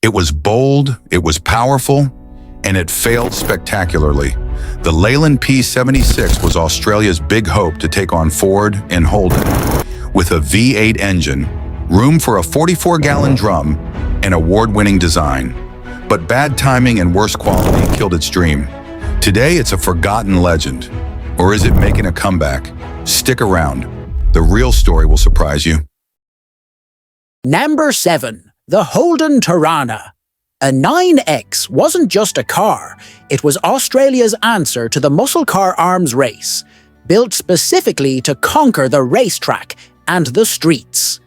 It was bold, it was powerful, and it failed spectacularly. The Leyland P76 was Australia's big hope to take on Ford and Holden. With a V8 engine, room for a 44-gallon drum, and award-winning design. But bad timing and worse quality killed its dream. Today, it's a forgotten legend. Or is it making a comeback? Stick around. The real story will surprise you. Number 7. The Holden Torana A9X wasn't just a car, it was Australia's answer to the muscle car arms race, built specifically to conquer the racetrack and the streets.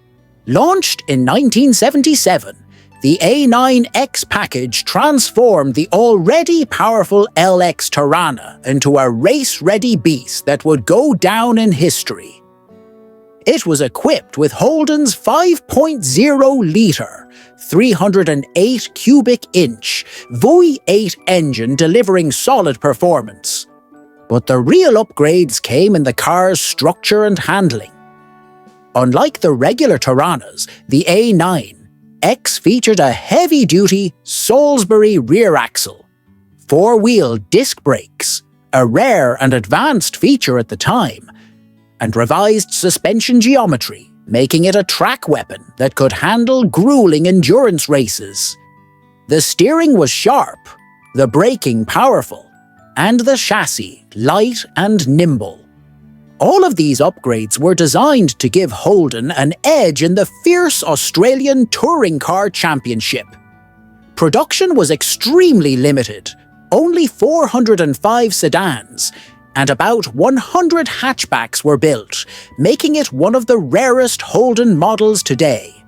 Launched in 1977, the A9X package transformed the already powerful LX Torana into a race-ready beast that would go down in history. It was equipped with Holden's 5.0-litre, 308 cubic inch V8 engine delivering solid performance. But the real upgrades came in the car's structure and handling. Unlike the regular Toranas, the A9X featured a heavy-duty Salisbury rear axle, 4-wheel disc brakes, a rare and advanced feature at the time, and revised suspension geometry, making it a track weapon that could handle grueling endurance races. The steering was sharp, the braking powerful, and the chassis light and nimble. All of these upgrades were designed to give Holden an edge in the fierce Australian Touring Car Championship. Production was extremely limited, only 405 sedans, and about 100 hatchbacks were built, making it one of the rarest Holden models today.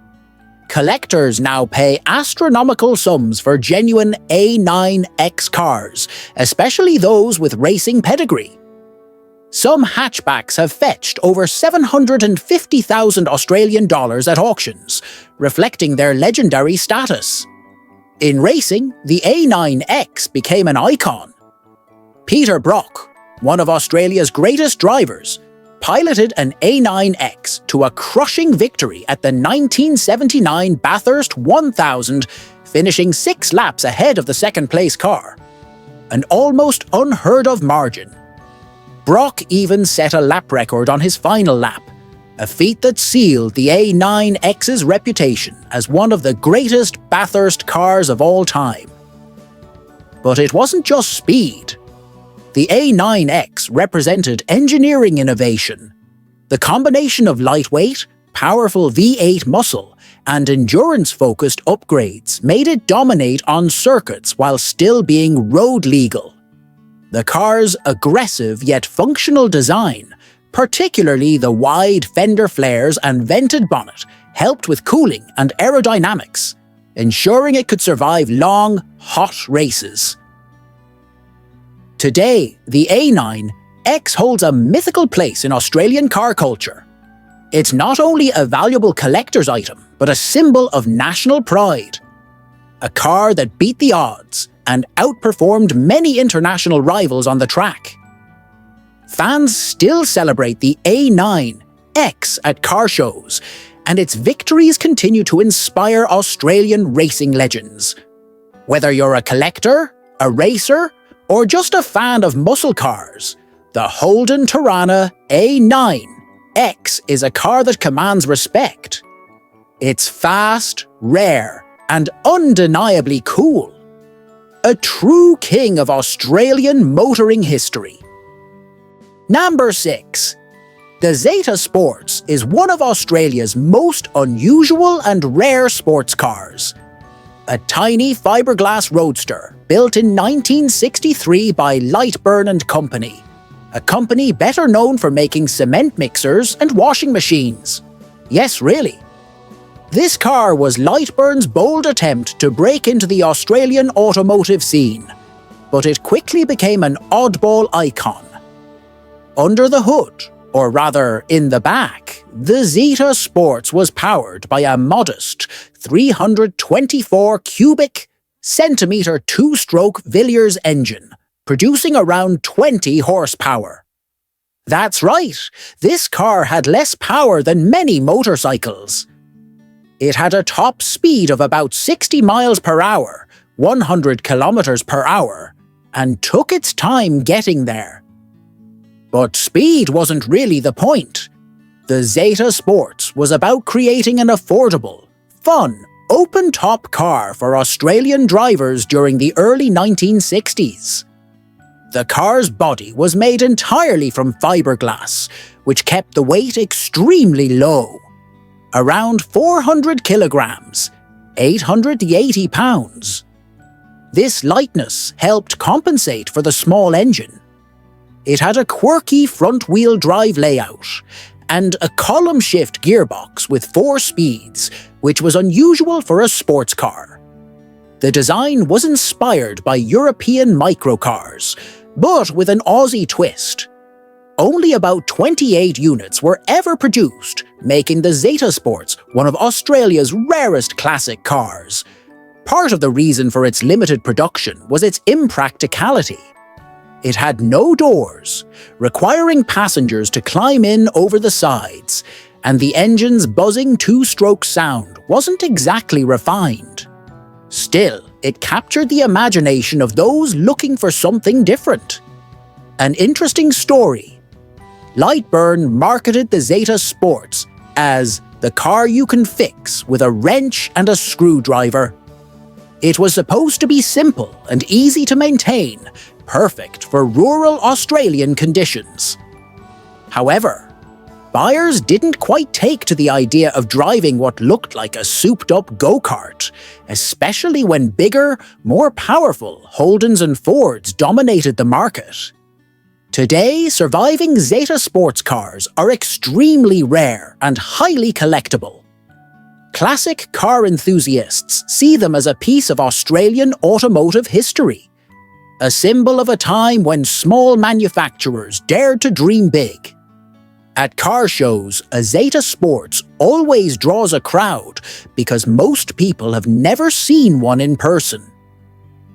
Collectors now pay astronomical sums for genuine A9X cars, especially those with racing pedigree. Some hatchbacks have fetched over $750,000 Australian dollars at auctions, reflecting their legendary status. In racing, the A9X became an icon. Peter Brock, one of Australia's greatest drivers, piloted an A9X to a crushing victory at the 1979 Bathurst 1000, finishing 6 laps ahead of the second-place car. An almost unheard-of margin. Brock even set a lap record on his final lap, a feat that sealed the A9X's reputation as one of the greatest Bathurst cars of all time. But it wasn't just speed. The A9X represented engineering innovation. The combination of lightweight, powerful V8 muscle, and endurance-focused upgrades made it dominate on circuits while still being road legal. The car's aggressive yet functional design, particularly the wide fender flares and vented bonnet, helped with cooling and aerodynamics, ensuring it could survive long, hot races. Today, the A9X holds a mythical place in Australian car culture. It's not only a valuable collector's item, but a symbol of national pride. A car that beat the odds and outperformed many international rivals on the track. Fans still celebrate the A9X at car shows, and its victories continue to inspire Australian racing legends. Whether you're a collector, a racer, or just a fan of muscle cars, the Holden Torana A9X is a car that commands respect. It's fast, rare, and undeniably cool. A true king of Australian motoring history. Number 6. The Zeta Sports is one of Australia's most unusual and rare sports cars. A tiny fiberglass roadster built in 1963 by Lightburn and Company, a company better known for making cement mixers and washing machines. Yes, really. This car was Lightburn's bold attempt to break into the Australian automotive scene, but it quickly became an oddball icon. Under the hood, or rather in the back, the Zeta Sports was powered by a modest 324 cubic centimetre 2-stroke Villiers engine, producing around 20 horsepower. That's right, this car had less power than many motorcycles. It had a top speed of about 60 miles per hour, 100 kilometers per hour, and took its time getting there. But speed wasn't really the point. The Zeta Sports was about creating an affordable, fun, open-top car for Australian drivers during the early 1960s. The car's body was made entirely from fiberglass, which kept the weight extremely low. Around 400 kilograms, 880 pounds. This lightness helped compensate for the small engine. It had a quirky front-wheel drive layout and a column-shift gearbox with 4 speeds, which was unusual for a sports car. The design was inspired by European microcars, but with an Aussie twist. Only about 28 units were ever produced, making the Zeta Sports one of Australia's rarest classic cars. Part of the reason for its limited production was its impracticality. It had no doors, requiring passengers to climb in over the sides, and the engine's buzzing 2-stroke sound wasn't exactly refined. Still, it captured the imagination of those looking for something different. An interesting story. Lightburn marketed the Zeta Sports as the car you can fix with a wrench and a screwdriver. It was supposed to be simple and easy to maintain, perfect for rural Australian conditions. However, buyers didn't quite take to the idea of driving what looked like a souped-up go-kart, especially when bigger, more powerful Holdens and Fords dominated the market. Today, surviving Zeta sports cars are extremely rare and highly collectible. Classic car enthusiasts see them as a piece of Australian automotive history, a symbol of a time when small manufacturers dared to dream big. At car shows, a Zeta Sports always draws a crowd because most people have never seen one in person.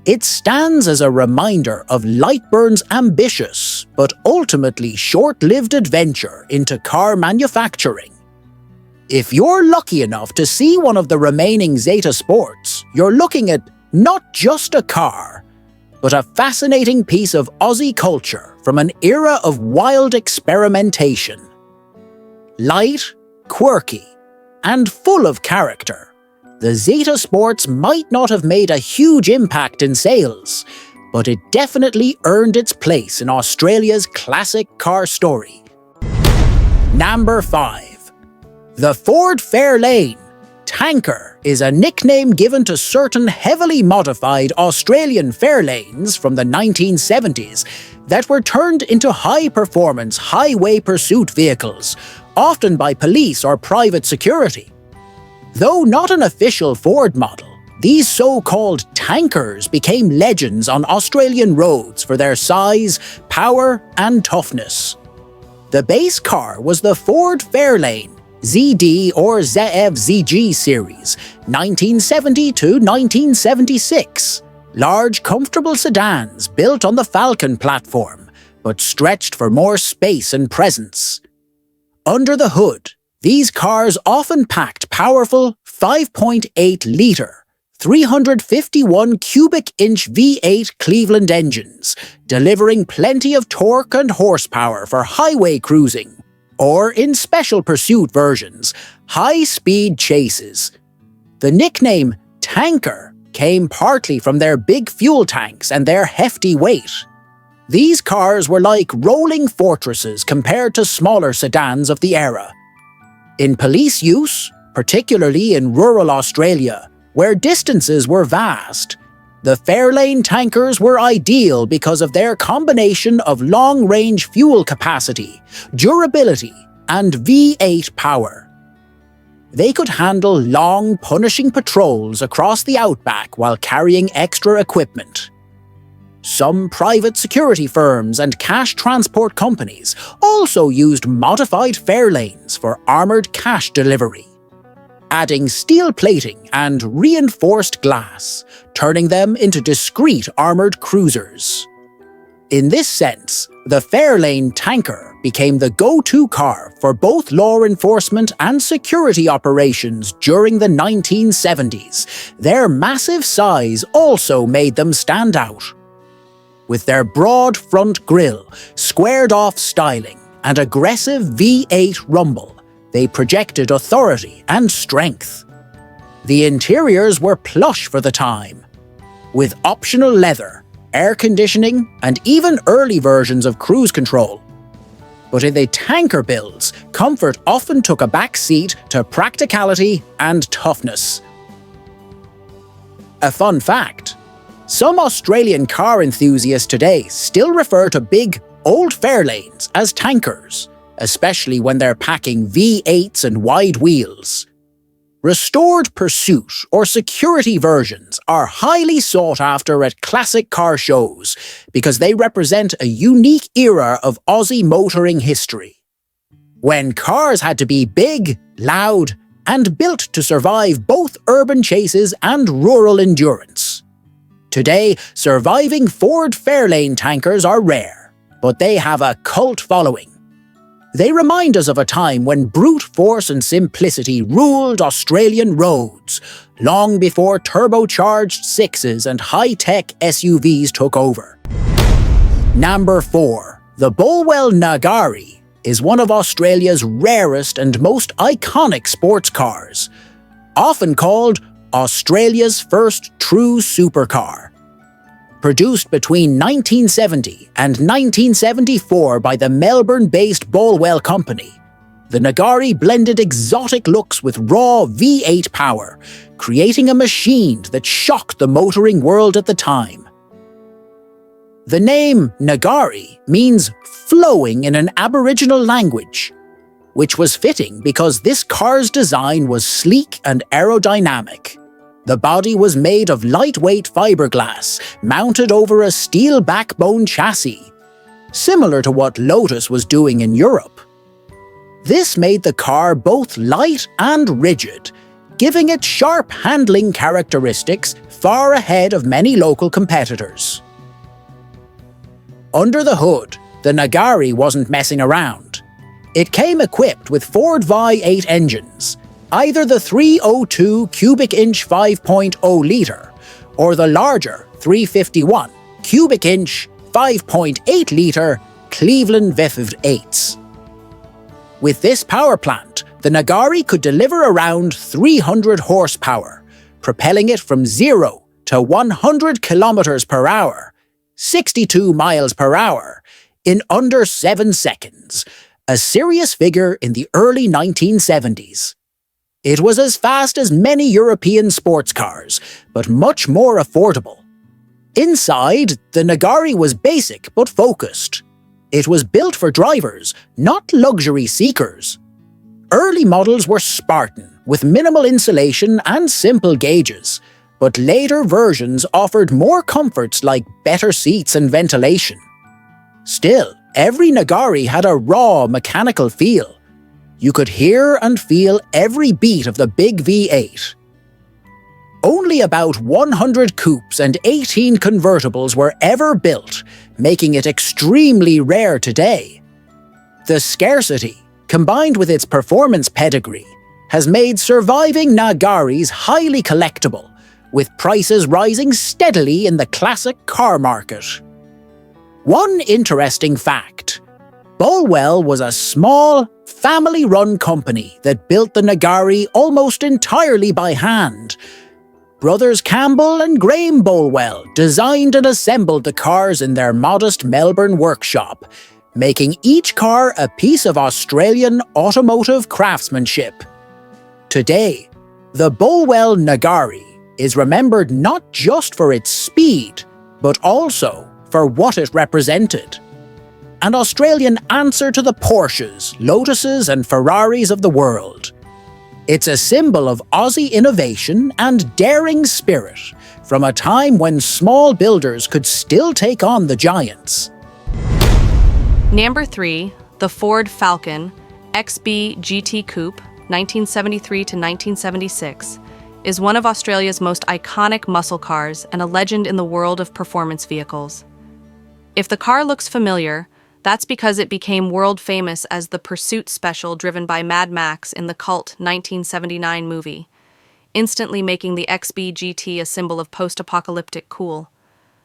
It stands as a reminder of Lightburn's ambitious but ultimately short-lived adventure into car manufacturing. If you're lucky enough to see one of the remaining Zeta Sports, you're looking at not just a car, but a fascinating piece of Aussie culture from an era of wild experimentation. Light, quirky, and full of character, the Zeta Sports might not have made a huge impact in sales, but it definitely earned its place in Australia's classic car story. Number 5. The Ford Fairlane Tanker is a nickname given to certain heavily modified Australian Fairlanes from the 1970s that were turned into high-performance highway pursuit vehicles, often by police or private security. Though not an official Ford model, these so-called tankers became legends on Australian roads for their size, power, and toughness. The base car was the Ford Fairlane ZD or ZF ZG series, 1970 to 1976. Large, comfortable sedans built on the Falcon platform, but stretched for more space and presence. Under the hood, these cars often packed powerful 5.8-litre, 351 cubic inch V8 Cleveland engines, delivering plenty of torque and horsepower for highway cruising, or in special pursuit versions, high-speed chases. The nickname tanker came partly from their big fuel tanks and their hefty weight. These cars were like rolling fortresses compared to smaller sedans of the era. In police use, particularly in rural Australia, where distances were vast, the Fairlane tankers were ideal because of their combination of long-range fuel capacity, durability, and V8 power. They could handle long, punishing patrols across the outback while carrying extra equipment. Some private security firms and cash transport companies also used modified Fairlanes for armoured cash delivery, adding steel plating and reinforced glass, turning them into discreet armoured cruisers. In this sense, the Fairlane tanker became the go-to car for both law enforcement and security operations during the 1970s. Their massive size also made them stand out. With their broad front grille, squared-off styling, and aggressive V8 rumble, they projected authority and strength. The interiors were plush for the time, with optional leather, air conditioning, and even early versions of cruise control. But in the tanker builds, comfort often took a back seat to practicality and toughness. A fun fact: some Australian car enthusiasts today still refer to big, old Fairlanes as tankers, especially when they're packing V8s and wide wheels. Restored Pursuit or security versions are highly sought after at classic car shows because they represent a unique era of Aussie motoring history, when cars had to be big, loud, and built to survive both urban chases and rural endurance. Today, surviving Ford Fairlane tankers are rare, but they have a cult following. They remind us of a time when brute force and simplicity ruled Australian roads, long before turbocharged sixes and high-tech SUVs took over. Number 4. The Bolwell Nagari is one of Australia's rarest and most iconic sports cars, often called Australia's first true supercar. Produced between 1970 and 1974 by the Melbourne-based Bolwell Company, the Nagari blended exotic looks with raw V8 power, creating a machine that shocked the motoring world at the time. The name Nagari means flowing in an Aboriginal language, which was fitting because this car's design was sleek and aerodynamic. The body was made of lightweight fiberglass, mounted over a steel backbone chassis, similar to what Lotus was doing in Europe. This made the car both light and rigid, giving it sharp handling characteristics far ahead of many local competitors. Under the hood, the Nagari wasn't messing around. It came equipped with Ford V8 engines, either the 302 cubic inch 5.0 litre or the larger 351 cubic inch 5.8 litre Cleveland V8s. With this power plant, the Nagari could deliver around 300 horsepower, propelling it from 0 to 100 kilometers per hour, 62 miles per hour, in under 7 seconds, a serious figure in the early 1970s. It was as fast as many European sports cars, but much more affordable. Inside, the Nagari was basic but focused. It was built for drivers, not luxury seekers. Early models were Spartan, with minimal insulation and simple gauges, but later versions offered more comforts like better seats and ventilation. Still, every Nagari had a raw mechanical feel. You could hear and feel every beat of the big V8. Only about 100 coupes and 18 convertibles were ever built, making it extremely rare today. The scarcity, combined with its performance pedigree, has made surviving Nagaris highly collectible, with prices rising steadily in the classic car market. One interesting fact: Bolwell was a small, family-run company that built the Nagari almost entirely by hand. Brothers Campbell and Graham Bolwell designed and assembled the cars in their modest Melbourne workshop, making each car a piece of Australian automotive craftsmanship. Today, the Bolwell Nagari is remembered not just for its speed, but also for what it represented. An Australian answer to the Porsches, Lotuses and Ferraris of the world. It's a symbol of Aussie innovation and daring spirit from a time when small builders could still take on the giants. Number 3, the Ford Falcon XB GT Coupe, 1973 to 1976, is one of Australia's most iconic muscle cars and a legend in the world of performance vehicles. If the car looks familiar, that's because it became world famous as the Pursuit Special driven by Mad Max in the cult 1979 movie, instantly making the XB GT a symbol of post-apocalyptic cool.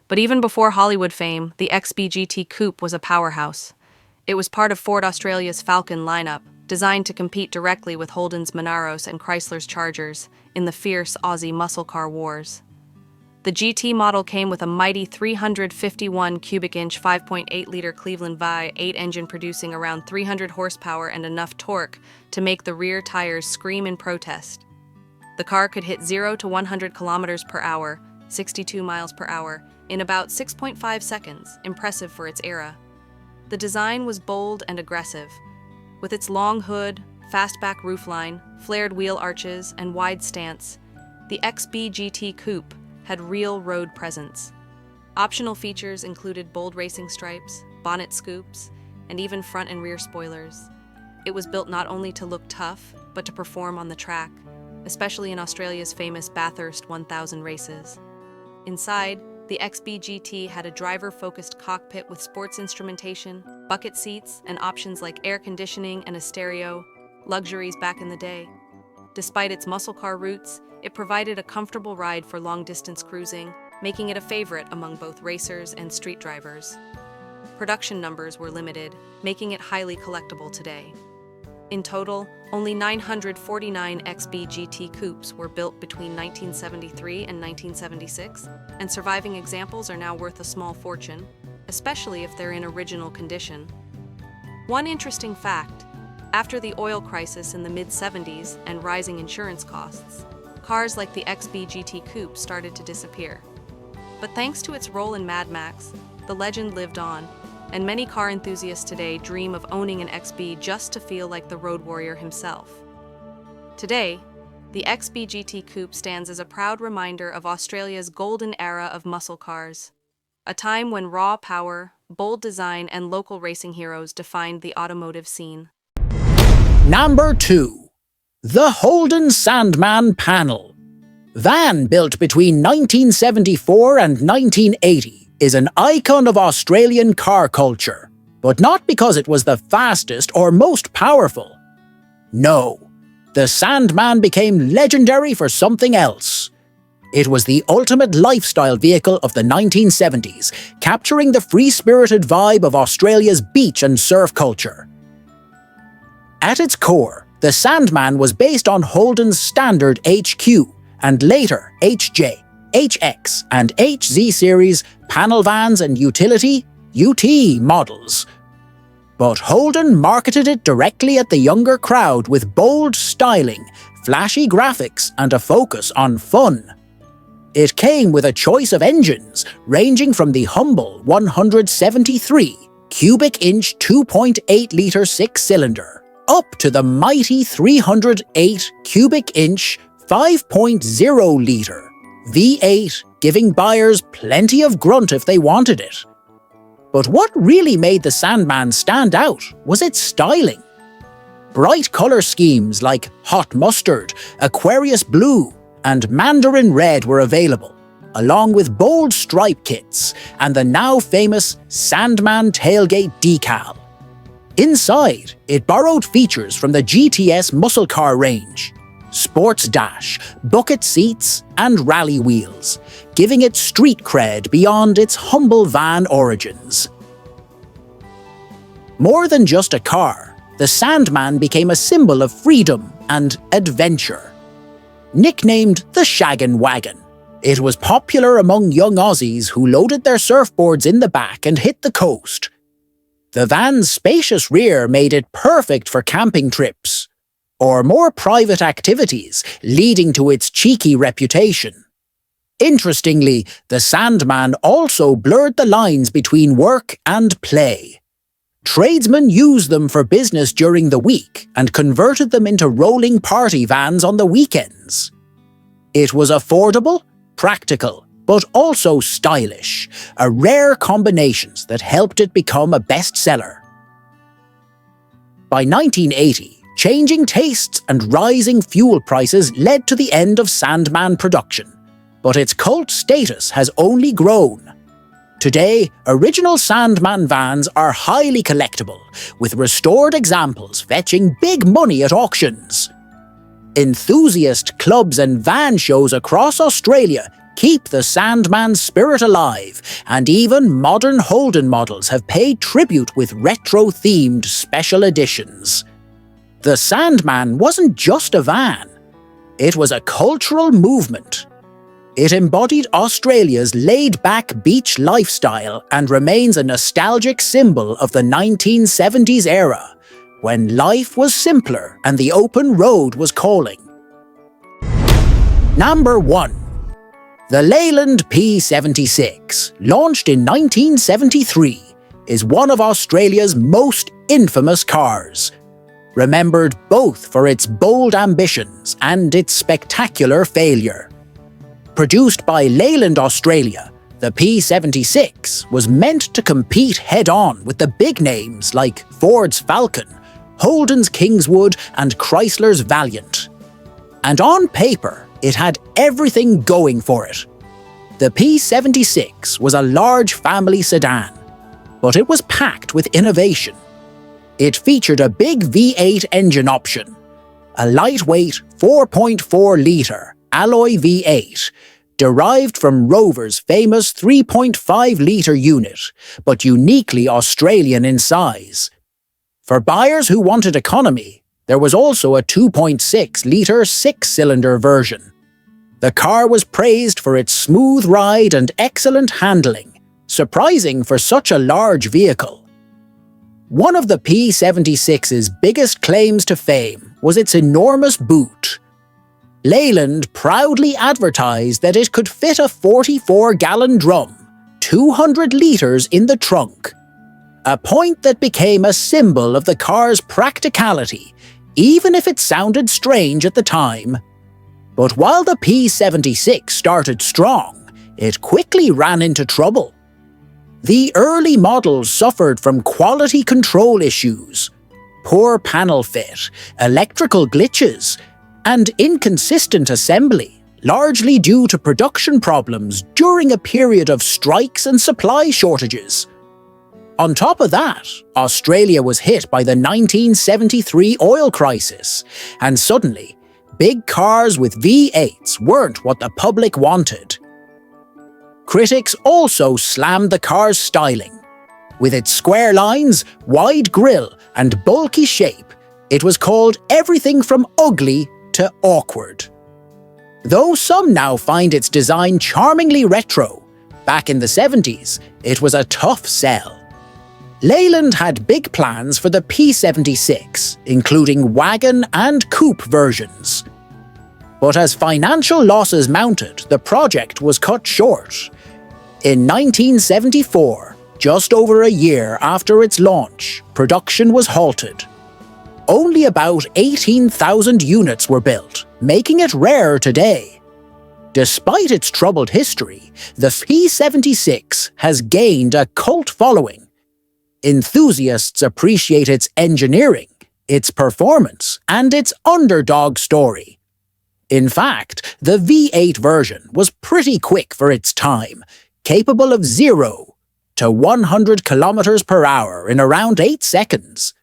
But even before Hollywood fame, the XB GT Coupe was a powerhouse. It was part of Ford Australia's Falcon lineup, designed to compete directly with Holden's Monaros and Chrysler's Chargers in the fierce Aussie muscle car wars. The GT model came with a mighty 351 cubic inch 5.8-liter Cleveland V8 engine producing around 300 horsepower and enough torque to make the rear tires scream in protest. The car could hit 0 to 100 kilometers per hour, 62 miles per hour, in about 6.5 seconds, impressive for its era. The design was bold and aggressive. With its long hood, fastback roofline, flared wheel arches, and wide stance, the XB GT Coupe had real road presence. Optional features included bold racing stripes, bonnet scoops, and even front and rear spoilers. It was built not only to look tough, but to perform on the track, especially in Australia's famous Bathurst 1000 races. Inside, the XB GT had a driver-focused cockpit with sports instrumentation, bucket seats, and options like air conditioning and a stereo, luxuries back in the day. Despite its muscle car roots, it provided a comfortable ride for long-distance cruising, making it a favorite among both racers and street drivers. Production numbers were limited, making it highly collectible today. In total, only 949 XB GT coupes were built between 1973 and 1976, and surviving examples are now worth a small fortune, especially if they're in original condition. One interesting fact: after the oil crisis in the mid-70s and rising insurance costs, cars like the XB GT Coupe started to disappear. But thanks to its role in Mad Max, the legend lived on, and many car enthusiasts today dream of owning an XB just to feel like the road warrior himself. Today, the XB GT Coupe stands as a proud reminder of Australia's golden era of muscle cars, a time when raw power, bold design, and local racing heroes defined the automotive scene. Number 2. The Holden Sandman Panel. Van built between 1974 and 1980 is an icon of Australian car culture, but not because it was the fastest or most powerful. No, the Sandman became legendary for something else. It was the ultimate lifestyle vehicle of the 1970s, capturing the free-spirited vibe of Australia's beach and surf culture. At its core, the Sandman was based on Holden's standard HQ and later HJ, HX and HZ series panel vans and utility UT models. But Holden marketed it directly at the younger crowd with bold styling, flashy graphics, and a focus on fun. It came with a choice of engines ranging from the humble 173 cubic inch 2.8-litre six-cylinder up to the mighty 308 cubic inch 5.0-litre V8, giving buyers plenty of grunt if they wanted it. But what really made the Sandman stand out was its styling. Bright colour schemes like hot mustard, Aquarius blue, and mandarin red were available, along with bold stripe kits and the now famous Sandman tailgate decal. Inside, it borrowed features from the GTS muscle car range: sports dash, bucket seats, and rally wheels, giving it street cred beyond its humble van origins. More than just a car, the Sandman became a symbol of freedom and adventure. Nicknamed the Shaggin' Wagon, it was popular among young Aussies who loaded their surfboards in the back and hit the coast. The van's spacious rear made it perfect for camping trips or more private activities, leading to its cheeky reputation. Interestingly, the Sandman also blurred the lines between work and play. Tradesmen used them for business during the week and converted them into rolling party vans on the weekends. It was affordable, practical, but also stylish, a rare combination that helped it become a bestseller. By 1980, changing tastes and rising fuel prices led to the end of Sandman production, but its cult status has only grown. Today, original Sandman vans are highly collectible, with restored examples fetching big money at auctions. Enthusiast clubs and van shows across Australia keep the Sandman spirit alive, and even modern Holden models have paid tribute with retro-themed special editions. The Sandman wasn't just a van. It was a cultural movement. It embodied Australia's laid-back beach lifestyle and remains a nostalgic symbol of the 1970s era, when life was simpler and the open road was calling. Number 1. The Leyland P76, launched in 1973, is one of Australia's most infamous cars, remembered both for its bold ambitions and its spectacular failure. Produced by Leyland Australia, the P76 was meant to compete head-on with the big names like Ford's Falcon, Holden's Kingswood and Chrysler's Valiant. And on paper, it had everything going for it. The P76 was a large family sedan, but it was packed with innovation. It featured a big V8 engine option, a lightweight 4.4-litre alloy V8, derived from Rover's famous 3.5-litre unit, but uniquely Australian in size. For buyers who wanted economy, there was also a 2.6-litre six-cylinder version. The car was praised for its smooth ride and excellent handling, surprising for such a large vehicle. One of the P76's biggest claims to fame was its enormous boot. Leyland proudly advertised that it could fit a 44-gallon drum, 200 litres in the trunk, a point that became a symbol of the car's practicality, even if it sounded strange at the time. But while the P76 started strong, it quickly ran into trouble. The early models suffered from quality control issues, poor panel fit, electrical glitches, and inconsistent assembly, largely due to production problems during a period of strikes and supply shortages. On top of that, Australia was hit by the 1973 oil crisis, and suddenly, big cars with V8s weren't what the public wanted. Critics also slammed the car's styling. With its square lines, wide grille, and bulky shape, it was called everything from ugly to awkward. Though some now find its design charmingly retro, back in the 70s, it was a tough sell. Leyland had big plans for the P76, including wagon and coupe versions. But as financial losses mounted, the project was cut short. In 1974, just over a year after its launch, production was halted. Only about 18,000 units were built, making it rare today. Despite its troubled history, the P76 has gained a cult following. Enthusiasts appreciate its engineering, its performance, and its underdog story. In fact, the V8 version was pretty quick for its time, capable of 0 to 100 kilometers per hour in around 8 seconds.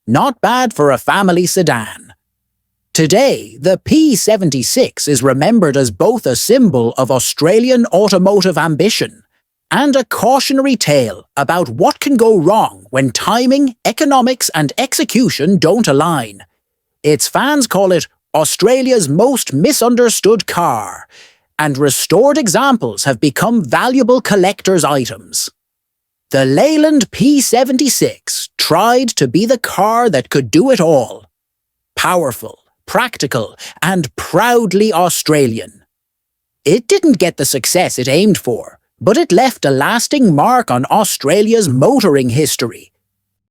Not bad for a family sedan. Today, the P76 is remembered as both a symbol of Australian automotive ambition and a cautionary tale about what can go wrong when timing, economics, and execution don't align. Its fans call it Australia's most misunderstood car, and restored examples have become valuable collector's items. The Leyland P76 tried to be the car that could do it all. Powerful, practical, and proudly Australian. It didn't get the success it aimed for, but it left a lasting mark on Australia's motoring history,